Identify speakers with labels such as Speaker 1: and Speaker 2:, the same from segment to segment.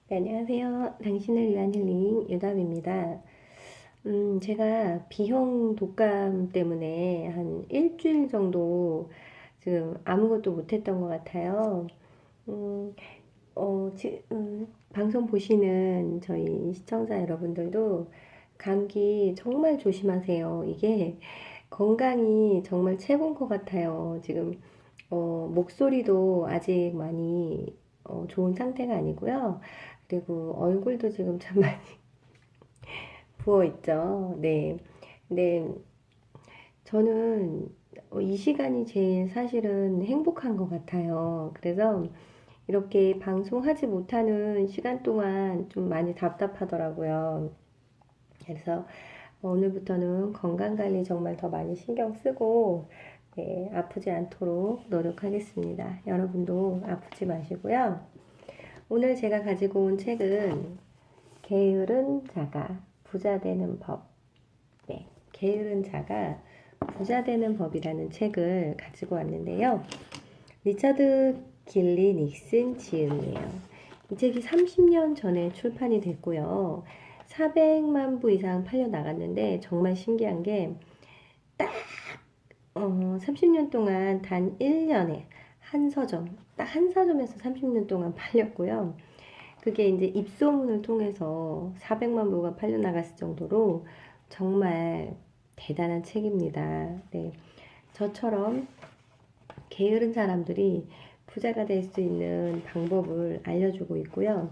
Speaker 1: 네, 안녕하세요. 당신을 위한 힐링 유담입니다. 제가 비형 독감 때문에 한 일주일 정도 지금 아무것도 못했던 것 같아요. 음, 방송 보시는 저희 시청자 여러분들도 감기 정말 조심하세요. 이게 건강이 정말 최고인 것 같아요. 지금 목소리도 아직 많이 좋은 상태가 아니고요. 그리고 얼굴도 지금 참 많이 부어 있죠. 네. 근데 저는 이 시간이 제일 사실은 행복한 것 같아요. 그래서 이렇게 방송하지 못하는 시간 동안 좀 많이 답답하더라고요. 그래서 오늘부터는 건강관리 정말 더 많이 신경 쓰고, 네, 아프지 않도록 노력하겠습니다. 여러분도 아프지 마시고요. 오늘 제가 가지고 온 책은 게으른 자가 부자 되는 법. 네, 게으른 자가 부자 되는 법이라는 책을 가지고 왔는데요. 리처드 길리 닉슨 지음이에요. 이 책이 30년 전에 출판이 됐고요. 400만 부 이상 팔려 나갔는데 정말 신기한 게 딱 30년 동안 단 1년에 한 서점, 딱 한 서점에서 30년 동안 팔렸고요. 그게 이제 입소문을 통해서 400만 부가 팔려 나갔을 정도로 정말 대단한 책입니다. 네. 저처럼 게으른 사람들이 부자가 될 수 있는 방법을 알려주고 있고요.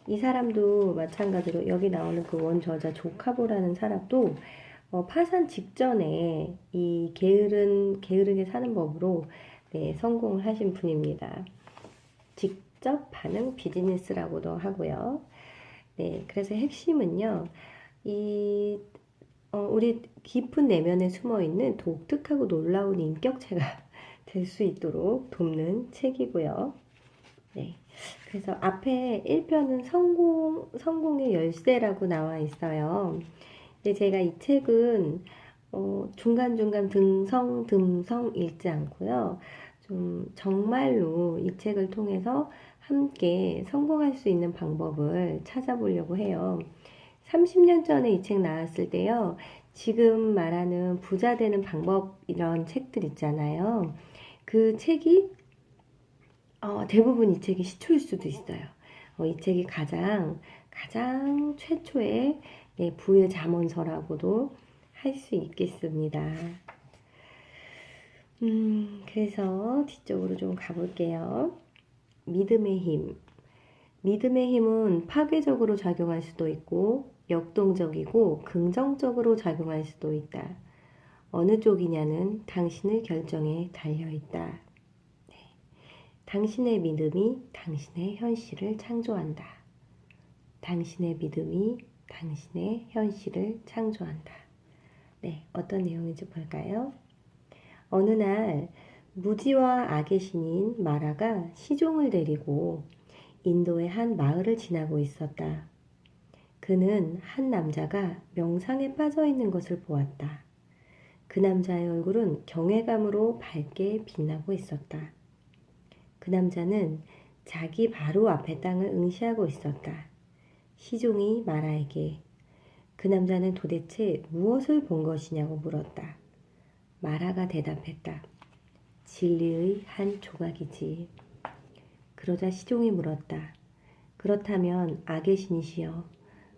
Speaker 1: 이 사람도 마찬가지로 여기 나오는 그 원저자 조카보라는 사람도 파산 직전에 이 게으르게 사는 법으로 네, 성공을 하신 분입니다. 직접 반응 비즈니스라고도 하고요. 네, 그래서 핵심은요, 이, 우리 깊은 내면에 숨어 있는 독특하고 놀라운 인격체가 될 수 있도록 돕는 책이고요. 네. 그래서 앞에 1편은 성공의 열쇠라고 나와 있어요. 근데 제가 이 책은 중간중간 듬성 읽지 않고요. 좀 정말로 이 책을 통해서 함께 성공할 수 있는 방법을 찾아보려고 해요. 30년 전에 이 책 나왔을 때요. 지금 말하는 부자 되는 방법 이런 책들 있잖아요. 그 책이 대부분 이 책이 시초일 수도 있어요. 이 책이 가장 최초의 네, 부의 잠언서라고도 할 수 있겠습니다. 그래서 뒤쪽으로 좀 가볼게요. 믿음의 힘. 믿음의 힘은 파괴적으로 작용할 수도 있고, 역동적이고, 긍정적으로 작용할 수도 있다. 어느 쪽이냐는 당신의 결정에 달려있다. 당신의 믿음이 당신의 현실을 창조한다. 당신의 믿음이 당신의 현실을 창조한다. 네, 어떤 내용인지 볼까요? 어느 날 무지와 악의 신인 마라가 시종을 데리고 인도의 한 마을을 지나고 있었다. 그는 한 남자가 명상에 빠져 있는 것을 보았다. 그 남자의 얼굴은 경외감으로 밝게 빛나고 있었다. 그 남자는 자기 바로 앞에 땅을 응시하고 있었다. 시종이 마라에게 그 남자는 도대체 무엇을 본 것이냐고 물었다. 마라가 대답했다. 진리의 한 조각이지. 그러자 시종이 물었다. 그렇다면 악의 신이시여,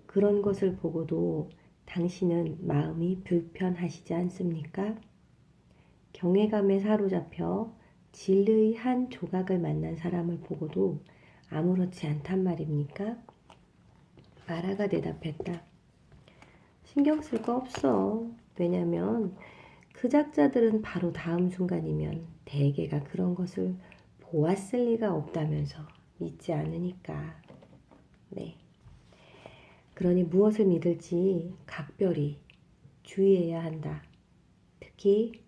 Speaker 1: 그런 것을 보고도 당신은 마음이 불편하시지 않습니까? 경외감에 사로잡혀 진리의 한 조각을 만난 사람을 보고도 아무렇지 않단 말입니까? 마라가 대답했다. 신경 쓸 거 없어. 왜냐면 그 작자들은 바로 다음 순간이면 대개가 그런 것을 보았을 리가 없다면서 믿지 않으니까. 네. 그러니 무엇을 믿을지 각별히 주의해야 한다. 특히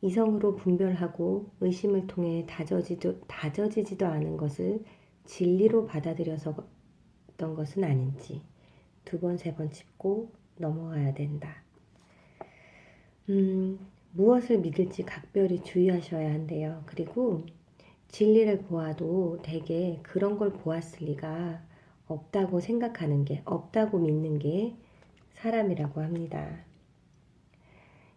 Speaker 1: 이성으로 분별하고 의심을 통해 다져지지도 않은 것을 진리로 받아들여서 어떤 것은 아닌지 두 번, 세 번 짚고 넘어가야 된다. 무엇을 믿을지 각별히 주의하셔야 한대요. 그리고 진리를 보아도 대개 그런 걸 보았을 리가 없다고 생각하는 게, 없다고 믿는 게 사람이라고 합니다.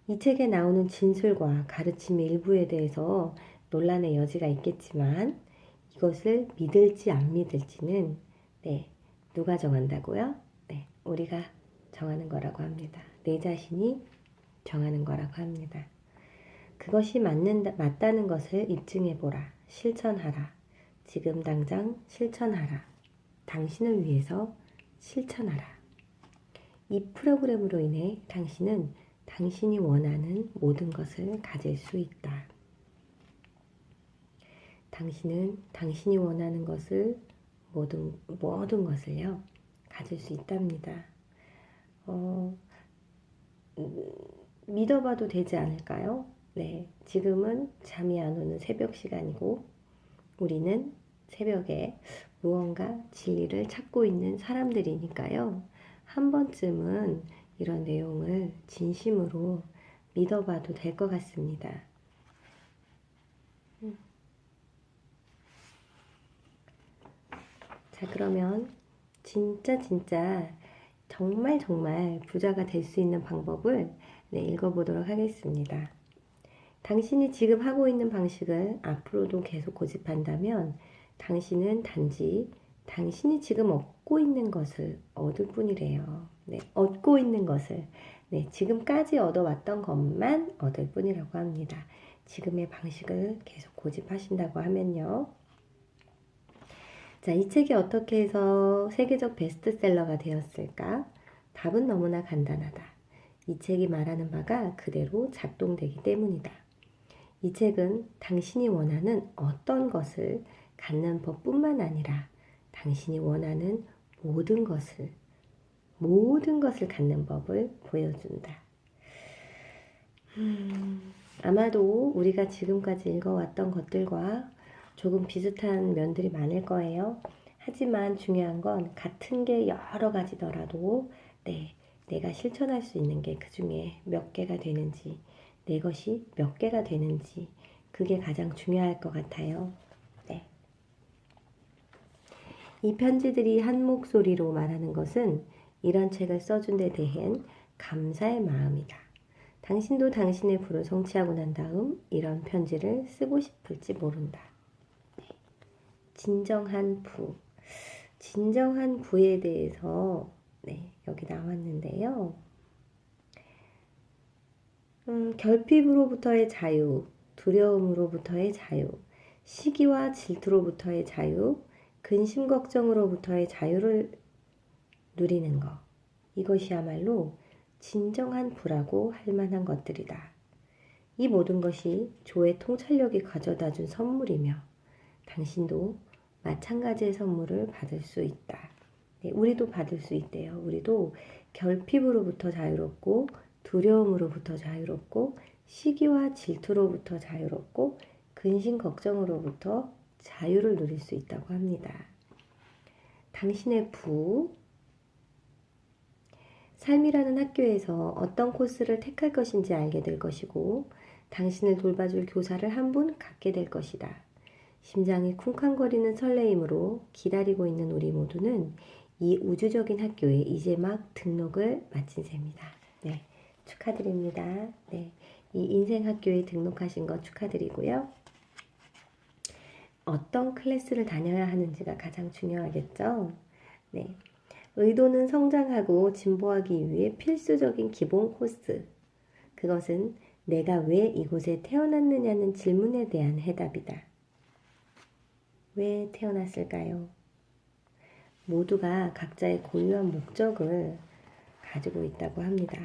Speaker 1: 이 책에 나오는 진술과 가르침 일부에 대해서 논란의 여지가 있겠지만 이것을 믿을지 안 믿을지는 네, 누가 정한다고요? 네, 우리가 정하는 거라고 합니다. 내 자신이 정하는 거라고 합니다. 그것이 맞다는 것을 입증해보라. 실천하라. 지금 당장 실천하라. 당신을 위해서 실천하라. 이 프로그램으로 인해 당신은 당신이 원하는 모든 것을 가질 수 있다. 당신은 당신이 원하는 것을 모든 것을요 가질 수 있답니다. 믿어봐도 되지 않을까요? 네, 지금은 잠이 안 오는 새벽 시간이고 우리는 새벽에 무언가 진리를 찾고 있는 사람들이니까요. 한 번쯤은 이런 내용을 진심으로 믿어봐도 될 것 같습니다. 자, 그러면 진짜 정말 부자가 될 수 있는 방법을 읽어보도록 하겠습니다. 당신이 지금 하고 있는 방식을 앞으로도 계속 고집한다면 당신은 단지 당신이 지금 얻고 있는 것을 얻을 뿐이래요. 네, 얻고 있는 것을 지금까지 얻어왔던 것만 얻을 뿐이라고 합니다. 지금의 방식을 계속 고집하신다고 하면요. 자, 이 책이 어떻게 해서 세계적 베스트셀러가 되었을까? 답은 너무나 간단하다. 이 책이 말하는 바가 그대로 작동되기 때문이다. 이 책은 당신이 원하는 어떤 것을 갖는 법뿐만 아니라 당신이 원하는 모든 것을 갖는 법을 보여준다. 아마도 우리가 지금까지 읽어왔던 것들과 조금 비슷한 면들이 많을 거예요. 하지만 중요한 건 같은 게 여러 가지더라도 내가 실천할 수 있는 게 그 중에 몇 개가 되는지, 내 것이 몇 개가 되는지 그게 가장 중요할 것 같아요. 네. 이 편지들이 한 목소리로 말하는 것은 이런 책을 써준 데 대한 감사의 마음이다. 당신도 당신의 부를 성취하고 난 다음 이런 편지를 쓰고 싶을지 모른다. 진정한 부에 대해서 여기 나왔는데요. 결핍으로부터의 자유, 두려움으로부터의 자유, 시기와 질투로부터의 자유, 근심 걱정으로부터의 자유를 누리는 것. 이것이야말로 진정한 부라고 할 만한 것들이다. 이 모든 것이 조의 통찰력이 가져다 준 선물이며 당신도 마찬가지의 선물을 받을 수 있다. 네, 우리도 받을 수 있대요. 우리도 결핍으로부터 자유롭고 두려움으로부터 자유롭고 시기와 질투로부터 자유롭고 근심 걱정으로부터 자유를 누릴 수 있다고 합니다. 당신의 삶이라는 학교에서 어떤 코스를 택할 것인지 알게 될 것이고 당신을 돌봐줄 교사를 한 분 갖게 될 것이다. 심장이 쿵쾅거리는 설레임으로 기다리고 있는 우리 모두는 이 우주적인 학교에 이제 막 등록을 마친 셈이다. 네, 축하드립니다. 네, 이 인생 학교에 등록하신 거 축하드리고요. 어떤 클래스를 다녀야 하는지가 가장 중요하겠죠? 네. 의도는 성장하고 진보하기 위해 필수적인 기본 코스. 그것은 내가 왜 이곳에 태어났느냐는 질문에 대한 해답이다. 왜 태어났을까요? 모두가 각자의 고유한 목적을 가지고 있다고 합니다.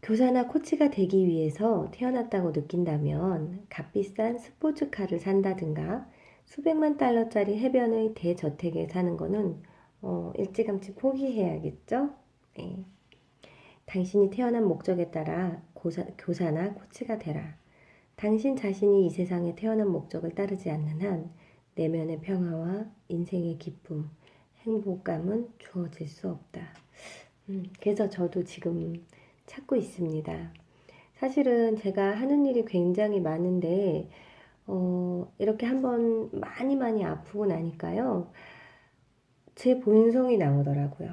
Speaker 1: 교사나 코치가 되기 위해서 태어났다고 느낀다면 값비싼 스포츠카를 산다든가 수백만 달러짜리 해변의 대저택에 사는 거는 일찌감치 포기해야겠죠? 네. 당신이 태어난 목적에 따라 교사나 코치가 되라. 당신 자신이 이 세상에 태어난 목적을 따르지 않는 한 내면의 평화와 인생의 기쁨, 행복감은 주어질 수 없다. 그래서 저도 지금 찾고 있습니다. 사실은 제가 하는 일이 굉장히 많은데 이렇게 한번 많이 아프고 나니까요. 제 본성이 나오더라고요.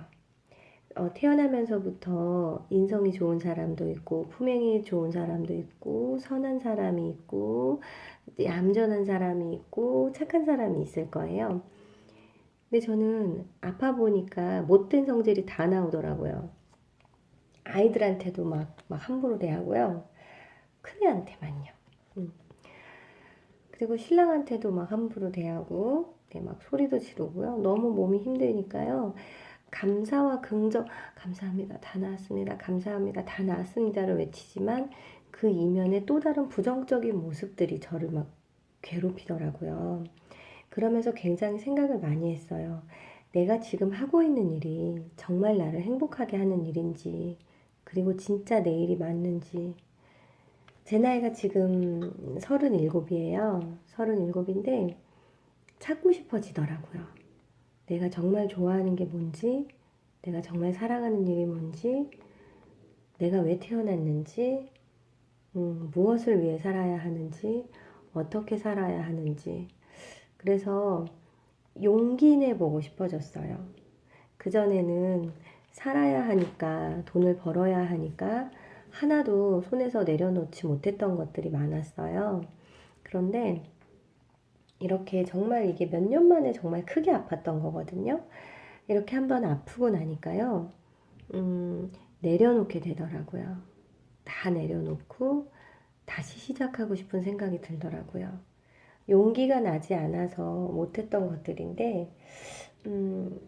Speaker 1: 태어나면서부터 인성이 좋은 사람도 있고, 품행이 좋은 사람도 있고, 선한 사람이 있고, 얌전한 사람이 있고, 착한 사람이 있을 거예요. 근데 저는 아파 보니까 못된 성질이 다 나오더라고요. 아이들한테도 막 함부로 대하고요. 큰애한테만요. 음. 그리고 신랑한테도 막 함부로 대하고, 네, 막 소리도 지르고요. 너무 몸이 힘드니까요. 감사와 긍정, 감사합니다. 다 나았습니다. 감사합니다. 다 나았습니다를 외치지만 그 이면에 또 다른 부정적인 모습들이 저를 막 괴롭히더라고요. 그러면서 굉장히 생각을 많이 했어요. 내가 지금 하고 있는 일이 정말 나를 행복하게 하는 일인지, 그리고 진짜 내 일이 맞는지. 제 나이가 지금 37이에요. 37인데 찾고 싶어지더라고요. 내가 정말 좋아하는 게 뭔지, 내가 정말 사랑하는 일이 뭔지, 내가 왜 태어났는지, 무엇을 위해 살아야 하는지, 어떻게 살아야 하는지. 그래서 용기 내보고 싶어졌어요. 그전에는 살아야 하니까, 돈을 벌어야 하니까, 하나도 손에서 내려놓지 못했던 것들이 많았어요. 그런데 이렇게 정말 이게 몇 년 만에 정말 크게 아팠던 거거든요. 이렇게 한번 아프고 나니까요, 내려놓게 되더라고요. 다 내려놓고 다시 시작하고 싶은 생각이 들더라고요. 용기가 나지 않아서 못했던 것들인데, 음,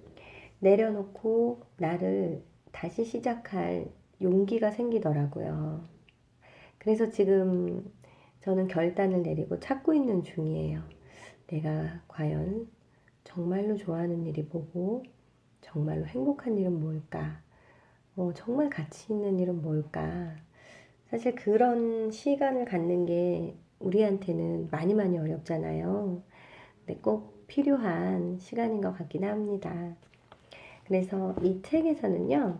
Speaker 1: 내려놓고 나를 다시 시작할 용기가 생기더라고요. 그래서 지금 저는 결단을 내리고 찾고 있는 중이에요. 내가 과연 정말로 좋아하는 일이 뭐고, 정말로 행복한 일은 뭘까? 정말 가치 있는 일은 뭘까? 사실 그런 시간을 갖는 게 우리한테는 많이 많이 어렵잖아요. 근데 꼭 필요한 시간인 것 같긴 합니다. 그래서 이 책에서는요,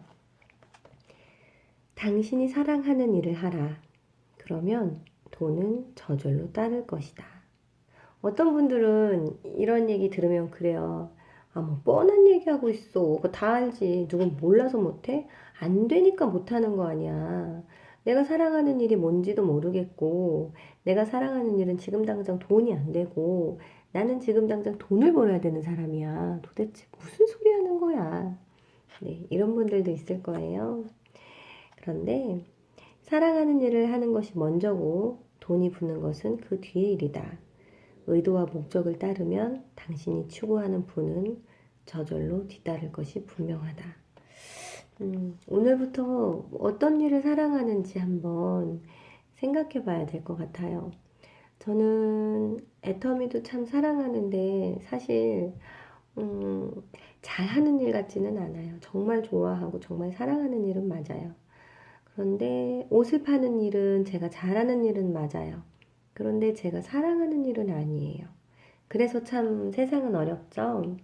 Speaker 1: 당신이 사랑하는 일을 하라. 그러면 돈은 저절로 따를 것이다. 어떤 분들은 이런 얘기 들으면 그래요. 아, 뭐 뻔한 얘기하고 있어. 그거 다 알지. 누군 몰라서 못해? 안 되니까 못하는 거 아니야. 내가 사랑하는 일이 뭔지도 모르겠고, 내가 사랑하는 일은 지금 당장 돈이 안 되고, 나는 지금 당장 돈을 벌어야 되는 사람이야. 도대체 무슨 소리 하는 거야? 네, 이런 분들도 있을 거예요. 그런데 사랑하는 일을 하는 것이 먼저고, 돈이 부는 것은 그 뒤의 일이다. 의도와 목적을 따르면 당신이 추구하는 부는 저절로 뒤따를 것이 분명하다. 오늘부터 어떤 일을 사랑하는지 한번 생각해 봐야 될 것 같아요. 저는 애터미도 참 사랑하는데 사실 음, 잘하는 일 같지는 않아요. 정말 좋아하고 정말 사랑하는 일은 맞아요. 그런데 옷을 파는 일은 제가 잘하는 일은 맞아요. 그런데 제가 사랑하는 일은 아니에요. 그래서 참 세상은 어렵죠.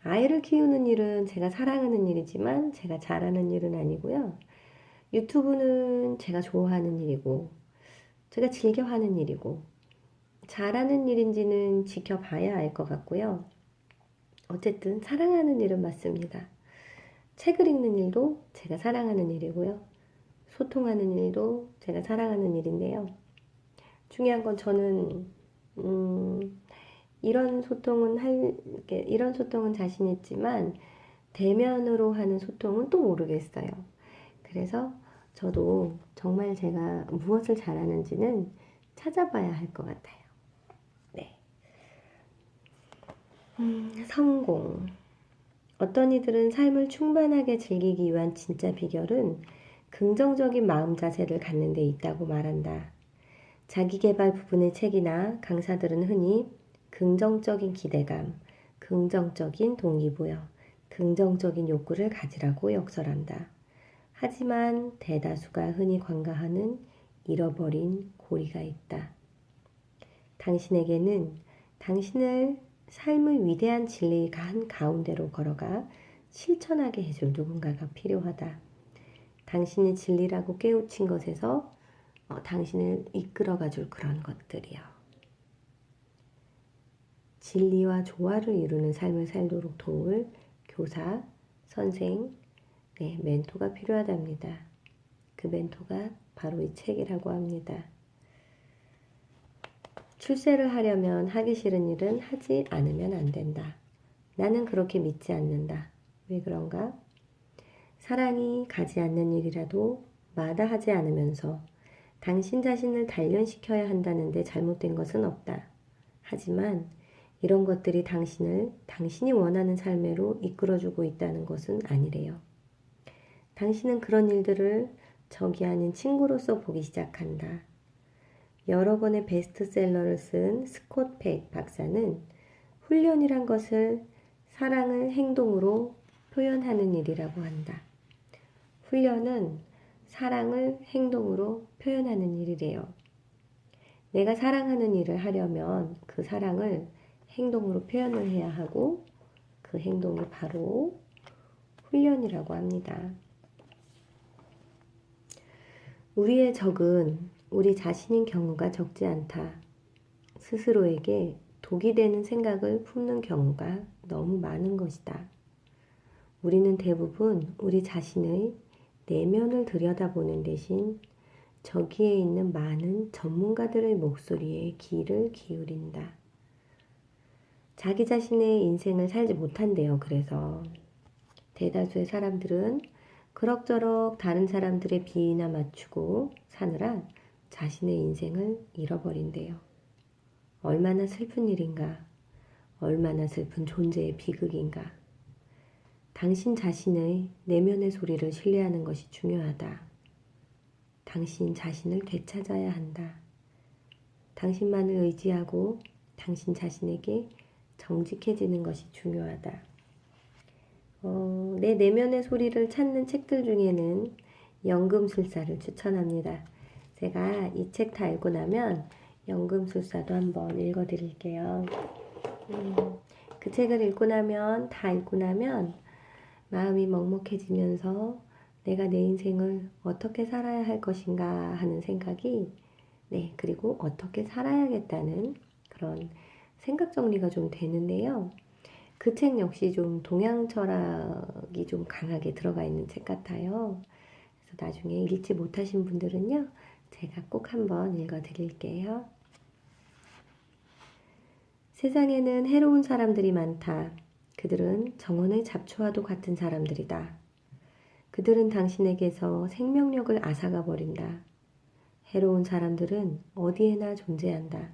Speaker 1: 아이를 키우는 일은 제가 사랑하는 일이지만 제가 잘하는 일은 아니고요. 유튜브는 제가 좋아하는 일이고, 제가 즐겨 하는 일이고, 잘하는 일인지는 지켜봐야 알 것 같고요. 어쨌든 사랑하는 일은 맞습니다. 책을 읽는 일도 제가 사랑하는 일이고요. 소통하는 일도 제가 사랑하는 일인데요. 중요한 건 저는 이런 소통은 이런 소통은 자신 있지만 대면으로 하는 소통은 또 모르겠어요. 그래서 저도 정말 제가 무엇을 잘하는지는 찾아봐야 할 것 같아요. 네. 성공. 어떤 이들은 삶을 충만하게 즐기기 위한 진짜 비결은 긍정적인 마음 자세를 갖는 데 있다고 말한다. 자기계발 부분의 책이나 강사들은 흔히 긍정적인 기대감, 긍정적인 동기부여, 긍정적인 욕구를 가지라고 역설한다. 하지만 대다수가 흔히 관가하는 잃어버린 고리가 있다. 당신에게는 당신을 삶의 위대한 진리의 한 가운데로 걸어가 실천하게 해줄 누군가가 필요하다. 당신이 진리라고 깨우친 것에서 당신을 이끌어가 줄 그런 것들이요. 진리와 조화를 이루는 삶을 살도록 도울 교사, 선생, 네, 멘토가 필요하답니다. 그 멘토가 바로 이 책이라고 합니다. 출세를 하려면 하기 싫은 일은 하지 않으면 안 된다. 나는 그렇게 믿지 않는다. 왜 그런가? 사랑이 가지 않는 일이라도 마다하지 않으면서 당신 자신을 단련시켜야 한다는데 잘못된 것은 없다. 하지만 이런 것들이 당신을 당신이 원하는 삶으로 이끌어주고 있다는 것은 아니래요. 당신은 그런 일들을 적이 아닌 친구로서 보기 시작한다. 여러 권의 베스트셀러를 쓴 스콧 팩 박사는 훈련이란 것을 사랑을 행동으로 표현하는 일이라고 한다. 훈련은 사랑을 행동으로 표현하는 일이래요. 내가 사랑하는 일을 하려면 그 사랑을 행동으로 표현을 해야 하고 그 행동이 바로 훈련이라고 합니다. 우리의 적은 우리 자신인 경우가 적지 않다. 스스로에게 독이 되는 생각을 품는 경우가 너무 많은 것이다. 우리는 대부분 우리 자신의 내면을 들여다보는 대신 저기에 있는 많은 전문가들의 목소리에 귀를 기울인다. 자기 자신의 인생을 살지 못한대요. 그래서 대다수의 사람들은 그럭저럭 다른 사람들의 비위나 맞추고 사느라 자신의 인생을 잃어버린대요. 얼마나 슬픈 일인가? 얼마나 슬픈 존재의 비극인가? 당신 자신의 내면의 소리를 신뢰하는 것이 중요하다. 당신 자신을 되찾아야 한다. 당신만을 의지하고 당신 자신에게 정직해지는 것이 중요하다. 내 내면의 소리를 찾는 책들 중에는 연금술사를 추천합니다. 제가 이 책 다 읽고 나면 연금술사도 한번 읽어드릴게요. 그 책을 다 읽고 나면 마음이 먹먹해지면서 내가 내 인생을 어떻게 살아야 할 것인가 하는 생각이, 네, 그리고 어떻게 살아야겠다는 그런 생각 정리가 좀 되는데요. 그 책 역시 좀 동양 철학이 좀 강하게 들어가 있는 책 같아요. 그래서 나중에 읽지 못하신 분들은요, 제가 꼭 한번 읽어드릴게요. 세상에는 해로운 사람들이 많다. 그들은 정원의 잡초와도 같은 사람들이다. 그들은 당신에게서 생명력을 앗아가 버린다. 해로운 사람들은 어디에나 존재한다.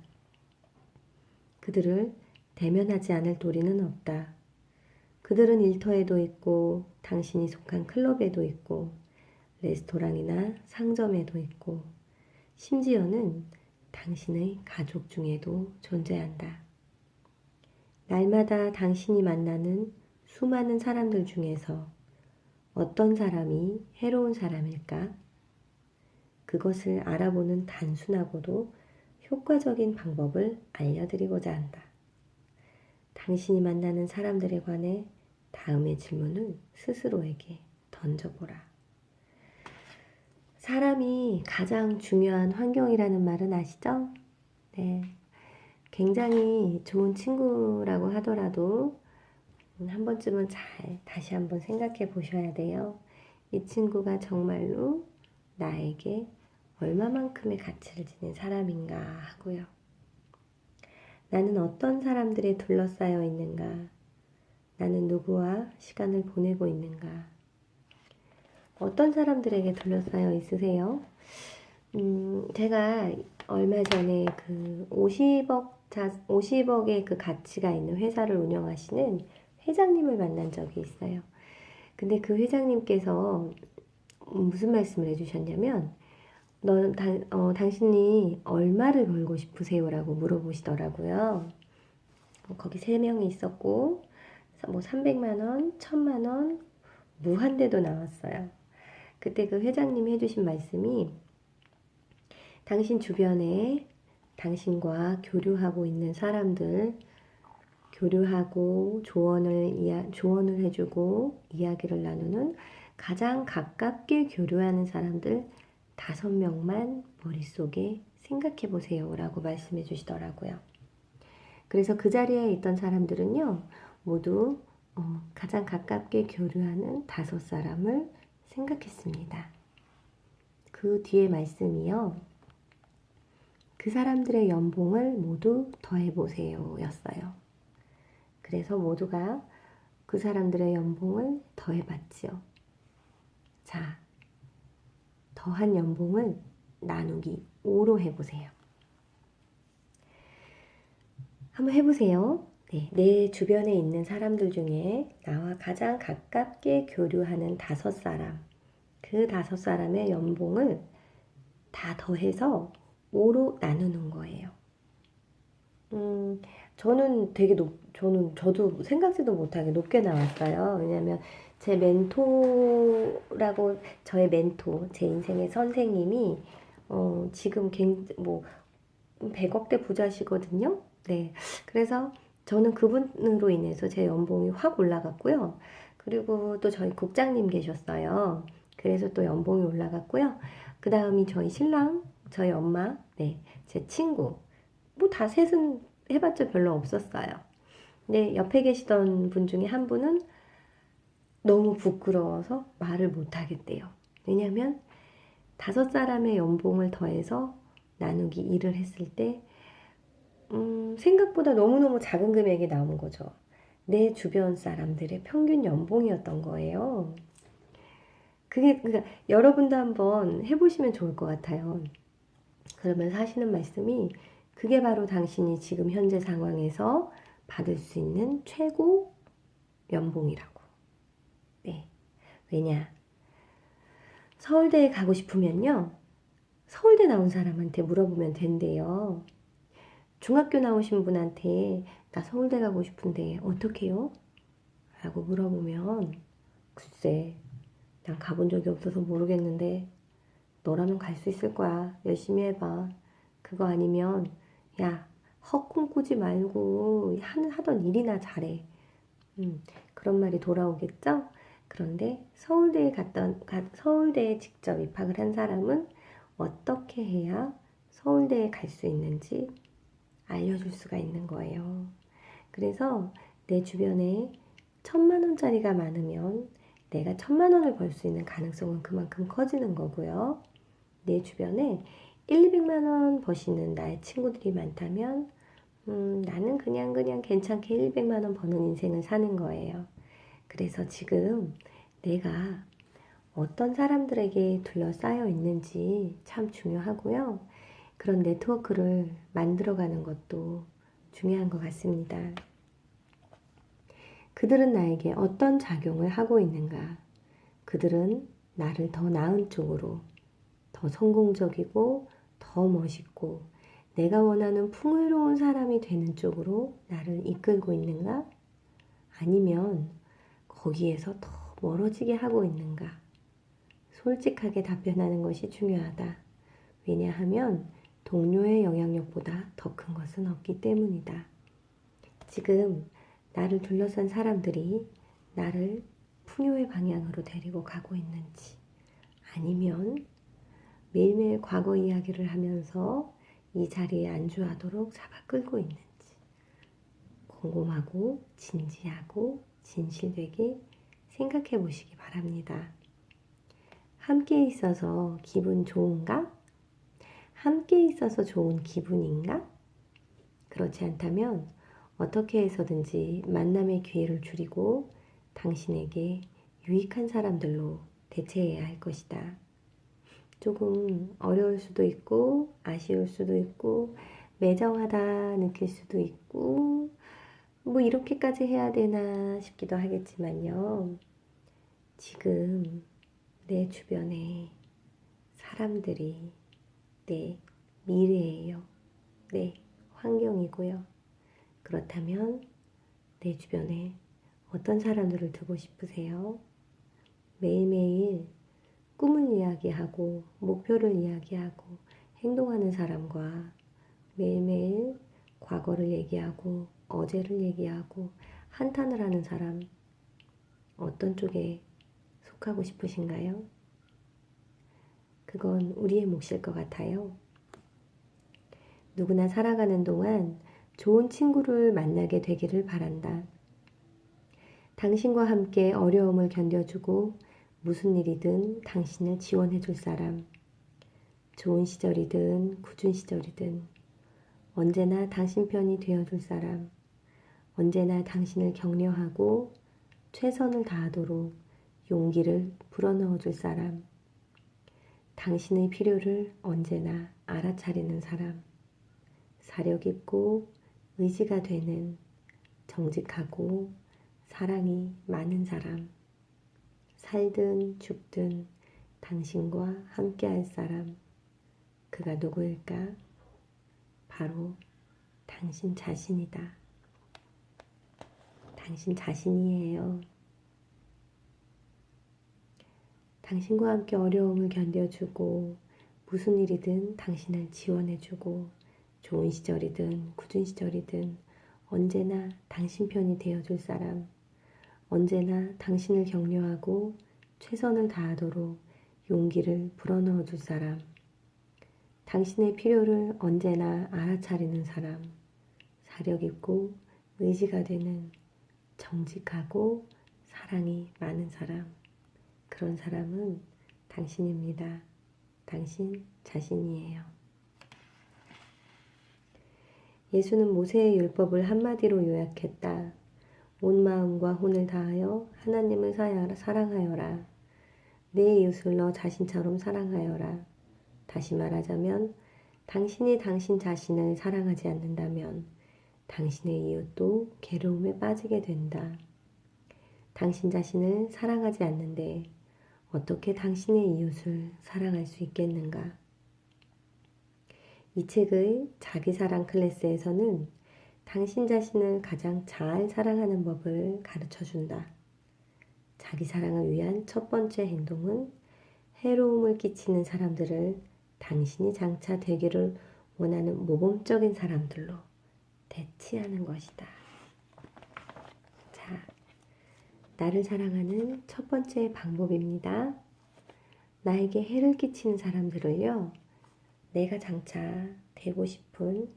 Speaker 1: 그들을 대면하지 않을 도리는 없다. 그들은 일터에도 있고 당신이 속한 클럽에도 있고 레스토랑이나 상점에도 있고 심지어는 당신의 가족 중에도 존재한다. 날마다 당신이 만나는 수많은 사람들 중에서 어떤 사람이 해로운 사람일까? 그것을 알아보는 단순하고도 효과적인 방법을 알려드리고자 한다. 당신이 만나는 사람들에 관해 다음의 질문을 스스로에게 던져보라. 사람이 가장 중요한 환경이라는 말은 아시죠? 네. 굉장히 좋은 친구라고 하더라도 한 번쯤은 잘 다시 한번 생각해 보셔야 돼요. 이 친구가 정말로 나에게 얼마만큼의 가치를 지닌 사람인가 하고요. 나는 어떤 사람들에 둘러싸여 있는가? 나는 누구와 시간을 보내고 있는가? 어떤 사람들에게 둘러싸여 있으세요? 제가 얼마 전에 그 50억의 그 가치가 있는 회사를 운영하시는 회장님을 만난 적이 있어요. 근데 그 회장님께서 무슨 말씀을 해주셨냐면, 당신이 얼마를 벌고 싶으세요? 라고 물어보시더라고요. 거기 3명이 있었고, 뭐 300만 원, 1000만 원, 무한대도 나왔어요. 그때 그 회장님이 해주신 말씀이 당신 주변에 당신과 교류하고 있는 사람들, 교류하고 조언을 해주고 이야기를 나누는 가장 가깝게 교류하는 사람들 5명만 머릿속에 생각해 보세요 라고 말씀해 주시더라고요. 그래서 그 자리에 있던 사람들은요, 모두 가장 가깝게 교류하는 5사람을 생각했습니다. 그 뒤에 말씀이요. 그 사람들의 연봉을 모두 더해보세요 였어요. 그래서 모두가 그 사람들의 연봉을 더해봤지요. 자, 더한 연봉을 나누기 5로 해보세요. 한번 해보세요. 네, 내 주변에 있는 사람들 중에 나와 가장 가깝게 교류하는 5사람, 그 5사람의 연봉을 다 더해서 5로 나누는 거예요. 저는 저도 생각지도 못하게 높게 나왔어요. 왜냐면 제 멘토라고, 저의 멘토, 제 인생의 선생님이, 지금 100억대 부자시거든요. 네. 그래서 저는 그분으로 인해서 제 연봉이 확 올라갔고요. 그리고 또 저희 국장님 계셨어요. 그래서 또 연봉이 올라갔고요. 그 다음이 저희 신랑, 저희 엄마, 네, 제 친구. 뭐 다 셋은 해봤자 별로 없었어요. 근데 옆에 계시던 분 중에 한 분은 너무 부끄러워서 말을 못 하겠대요. 왜냐면 5사람의 연봉을 더해서 나누기 2를 했을 때 생각보다 너무너무 작은 금액이 나온 거죠. 내 주변 사람들의 평균 연봉이었던 거예요. 그러니까 여러분도 한번 해보시면 좋을 것 같아요. 그러면서 하시는 말씀이, 그게 바로 당신이 지금 현재 상황에서 받을 수 있는 최고 연봉이라고. 네. 왜냐? 서울대에 가고 싶으면요, 서울대 나온 사람한테 물어보면 된대요. 중학교 나오신 분한테 나 서울대 가고 싶은데 어떻게 해요? 라고 물어보면, 글쎄, 난 가본 적이 없어서 모르겠는데 너라면 갈 수 있을 거야. 열심히 해봐. 그거 아니면 야, 헛꿈 꾸지 말고 하던 일이나 잘해. 그런 말이 돌아오겠죠? 그런데 서울대에 직접 입학을 한 사람은 어떻게 해야 서울대에 갈 수 있는지 알려줄 수가 있는 거예요. 그래서 내 주변에 1,000만 원짜리가 많으면 내가 1,000만 원을 벌 수 있는 가능성은 그만큼 커지는 거고요. 내 주변에 1, 200만 원 버시는 나의 친구들이 많다면 나는 그냥 괜찮게 1, 200만 원 버는 인생을 사는 거예요. 그래서 지금 내가 어떤 사람들에게 둘러싸여 있는지 참 중요하고요. 그런 네트워크를 만들어가는 것도 중요한 것 같습니다. 그들은 나에게 어떤 작용을 하고 있는가? 그들은 나를 더 나은 쪽으로, 더 성공적이고 더 멋있고 내가 원하는 풍요로운 사람이 되는 쪽으로 나를 이끌고 있는가? 아니면 거기에서 더 멀어지게 하고 있는가? 솔직하게 답변하는 것이 중요하다. 왜냐하면 동료의 영향력보다 더 큰 것은 없기 때문이다. 지금 나를 둘러싼 사람들이 나를 풍요의 방향으로 데리고 가고 있는지, 아니면 매일매일 과거 이야기를 하면서 이 자리에 안주하도록 잡아 끌고 있는지, 곰곰하고 진지하고 진실되게 생각해 보시기 바랍니다. 함께 있어서 기분 좋은가? 함께 있어서 좋은 기분인가? 그렇지 않다면 어떻게 해서든지 만남의 기회를 줄이고 당신에게 유익한 사람들로 대체해야 할 것이다. 조금 어려울 수도 있고 아쉬울 수도 있고 매정하다 느낄 수도 있고 뭐 이렇게까지 해야 되나 싶기도 하겠지만요. 지금 내 주변에 사람들이 내 미래예요. 내 환경이고요. 그렇다면 내 주변에 어떤 사람들을 두고 싶으세요? 매일매일 꿈을 이야기하고 목표를 이야기하고 행동하는 사람과 매일매일 과거를 얘기하고 어제를 얘기하고 한탄을 하는 사람, 어떤 쪽에 속하고 싶으신가요? 그건 우리의 몫일 것 같아요. 누구나 살아가는 동안 좋은 친구를 만나게 되기를 바란다. 당신과 함께 어려움을 견뎌주고 무슨 일이든 당신을 지원해줄 사람. 좋은 시절이든 굳은 시절이든 언제나 당신 편이 되어줄 사람. 언제나 당신을 격려하고 최선을 다하도록 용기를 불어넣어줄 사람. 당신의 필요를 언제나 알아차리는 사람. 사력 있고 의지가 되는 정직하고 사랑이 많은 사람. 살든 죽든 당신과 함께할 사람. 그가 누구일까? 바로 당신 자신이다. 당신 자신이에요. 당신과 함께 어려움을 견뎌주고 무슨 일이든 당신을 지원해주고 좋은 시절이든 굳은 시절이든 언제나 당신 편이 되어줄 사람. 언제나 당신을 격려하고 최선을 다하도록 용기를 불어넣어줄 사람. 당신의 필요를 언제나 알아차리는 사람. 사력 있고 의지가 되는 정직하고 사랑이 많은 사람. 그런 사람은 당신입니다. 당신 자신이에요. 예수는 모세의 율법을 한마디로 요약했다. 온 마음과 혼을 다하여 하나님을 사랑하여라. 내 이웃을 너 자신처럼 사랑하여라. 다시 말하자면 당신이 당신 자신을 사랑하지 않는다면 당신의 이웃도 괴로움에 빠지게 된다. 당신 자신을 사랑하지 않는데 어떻게 당신의 이웃을 사랑할 수 있겠는가? 이 책의 자기사랑 클래스에서는 당신 자신을 가장 잘 사랑하는 법을 가르쳐준다. 자기사랑을 위한 첫 번째 행동은 해로움을 끼치는 사람들을 당신이 장차 되기를 원하는 모범적인 사람들로 대치하는 것이다. 자, 나를 사랑하는 첫 번째 방법입니다. 나에게 해를 끼치는 사람들을요, 내가 장차 되고 싶은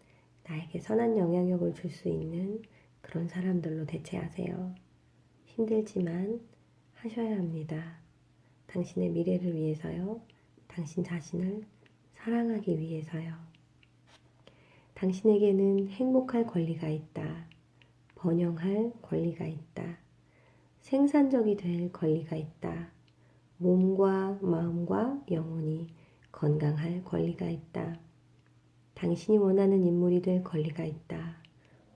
Speaker 1: 나에게 선한 영향력을 줄 수 있는 그런 사람들로 대체하세요. 힘들지만 하셔야 합니다. 당신의 미래를 위해서요. 당신 자신을 사랑하기 위해서요. 당신에게는 행복할 권리가 있다. 번영할 권리가 있다. 생산적이 될 권리가 있다. 몸과 마음과 영혼이 건강할 권리가 있다. 당신이 원하는 인물이 될 권리가 있다.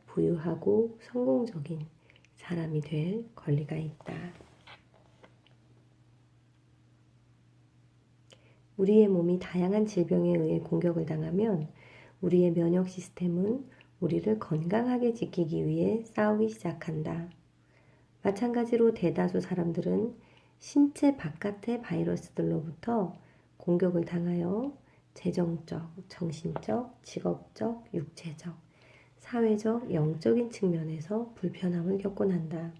Speaker 1: 부유하고 성공적인 사람이 될 권리가 있다. 우리의 몸이 다양한 질병에 의해 공격을 당하면 우리의 면역 시스템은 우리를 건강하게 지키기 위해 싸우기 시작한다. 마찬가지로 대다수 사람들은 신체 바깥의 바이러스들로부터 공격을 당하여 재정적, 정신적, 직업적, 육체적, 사회적, 영적인 측면에서 불편함을 겪곤 한다.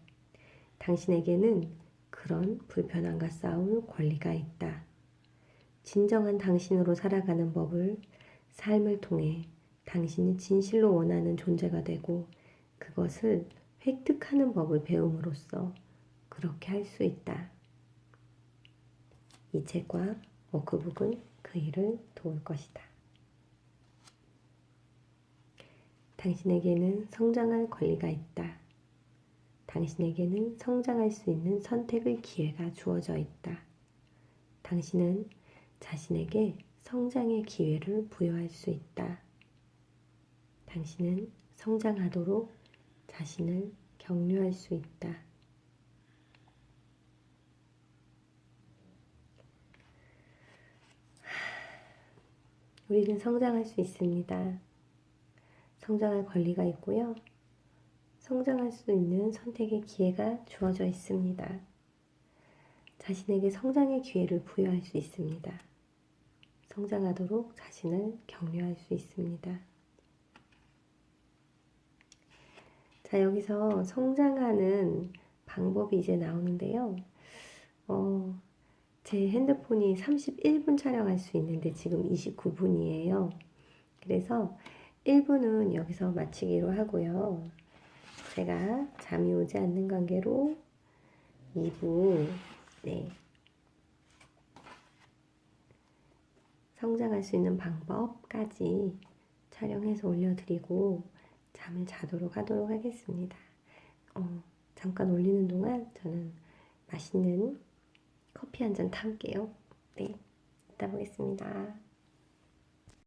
Speaker 1: 당신에게는 그런 불편함과 싸울 권리가 있다. 진정한 당신으로 살아가는 법을 삶을 통해 당신이 진실로 원하는 존재가 되고 그것을 획득하는 법을 배움으로써 그렇게 할 수 있다. 이 책과 워크북은 그 일을 도울 것이다. 당신에게는 성장할 권리가 있다. 당신에게는 성장할 수 있는 선택의 기회가 주어져 있다. 당신은 자신에게 성장의 기회를 부여할 수 있다. 당신은 성장하도록 자신을 격려할 수 있다. 우리는 성장할 수 있습니다. 성장할 권리가 있고요. 성장할 수 있는 선택의 기회가 주어져 있습니다. 자신에게 성장의 기회를 부여할 수 있습니다. 성장하도록 자신을 격려할 수 있습니다. 자, 여기서 성장하는 방법이 이제 나오는데요. 제 핸드폰이 31분 촬영할 수 있는데 지금 29분이에요. 그래서 1분은 여기서 마치기로 하고요. 제가 잠이 오지 않는 관계로 2부, 네, 성장할 수 있는 방법까지 촬영해서 올려드리고 잠을 자도록 하도록 하겠습니다. 잠깐 올리는 동안 저는 맛있는 커피 한 잔 타올게요. 네, 이따 보겠습니다.